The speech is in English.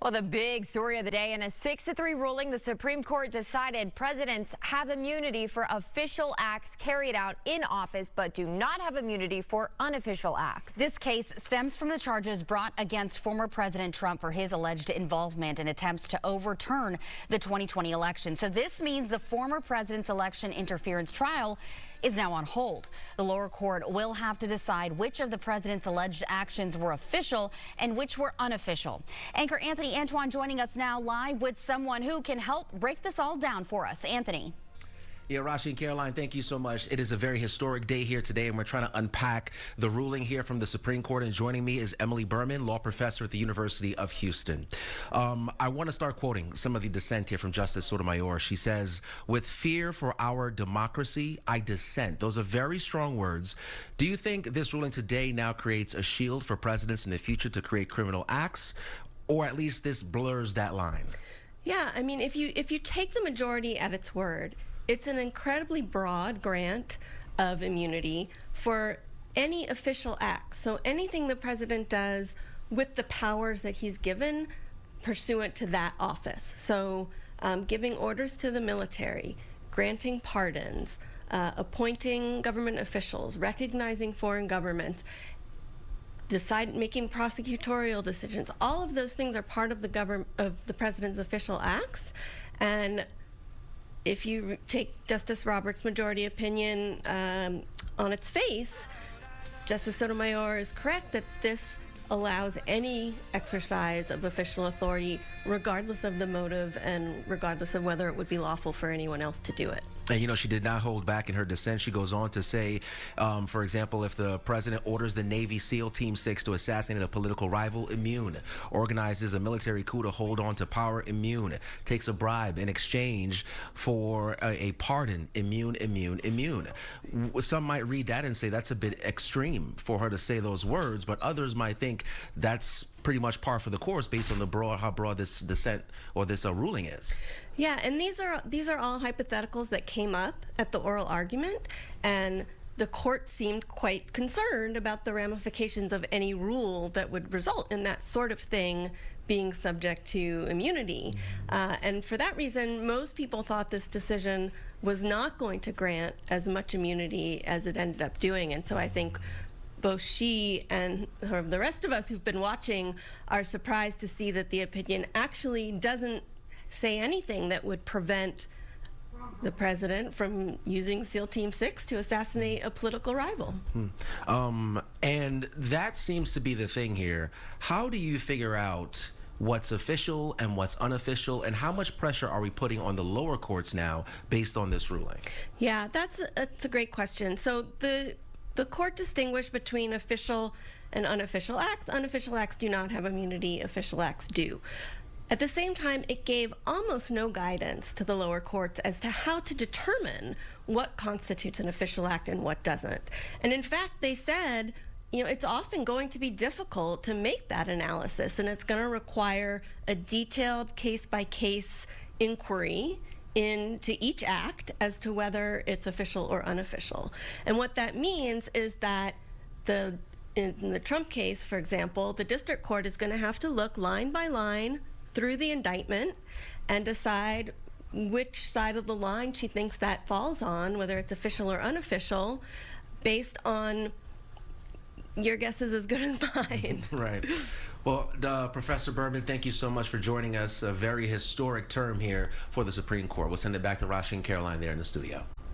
Well, the big story of the day, in a 6-3 ruling, the Supreme Court decided presidents have immunity for official acts carried out in office, but do not have immunity for unofficial acts. This case stems from the charges brought against former President Trump for his alleged involvement in attempts to overturn the 2020 election. So this means the former president's election interference trial is now on hold. The lower court will have to decide which of the president's alleged actions were official and which were unofficial. Anchor Anthony Antoine joining us now live with someone who can help break this all down for us. Anthony. Yeah, Rashi and Caroline, thank you so much. It is a very historic day here today, and we're trying to unpack the ruling here from the Supreme Court. And joining me is Emily Berman, law professor at the University of Houston. I want to start quoting some of the dissent here from Justice Sotomayor. She says, "With fear for our democracy, I dissent." Those are very strong words. Do you think this ruling today now creates a shield for presidents in the future to create criminal acts, or at least this blurs that line? Yeah, I mean, if you take the majority at its word, it's an incredibly broad grant of immunity for any official act. So anything the president does with the powers that he's given pursuant to that office. So giving orders to the military, granting pardons, appointing government officials, recognizing foreign governments, making prosecutorial decisions. All of those things are part of the president's official acts. And if you take Justice Roberts' majority opinion on its face, Justice Sotomayor is correct that this allows any exercise of official authority, regardless of the motive and regardless of whether it would be lawful for anyone else to do it. And, you know, she did not hold back in her dissent. She goes on to say, for example, if the president orders the Navy SEAL Team 6 to assassinate a political rival, immune. Organizes a military coup to hold on to power, immune. Takes a bribe in exchange for a pardon, immune, immune, immune. Some might read that and say that's a bit extreme for her to say those words, but others might think that's pretty much par for the course based on how broad this dissent or this ruling is. Yeah, and these are all hypotheticals that came up at the oral argument, and the court seemed quite concerned about the ramifications of any rule that would result in that sort of thing being subject to immunity. And for that reason, most people thought this decision was not going to grant as much immunity as it ended up doing. And so I think both she and the rest of us who've been watching are surprised to see that the opinion actually doesn't say anything that would prevent the president from using SEAL Team 6 to assassinate a political rival. And that seems to be the thing here. How do you figure out what's official and what's unofficial, and how much pressure are we putting on the lower courts now based on this ruling? Yeah, that's a great question. So the court distinguished between official and unofficial acts. Unofficial acts do not have immunity, official acts do. At the same time, it gave almost no guidance to the lower courts as to how to determine what constitutes an official act and what doesn't. And in fact, they said, you know, it's often going to be difficult to make that analysis, and it's going to require a detailed case-by-case inquiry into each act as to whether it's official or unofficial. And what that means is that in the Trump case, for example, the district court is going to have to look line by line through the indictment and decide which side of the line she thinks that falls on, whether it's official or unofficial, based on your guess is as good as mine. Right. Well, Professor Berman, thank you so much for joining us. A very historic term here for the Supreme Court. We'll send it back to Rashi and Caroline there in the studio.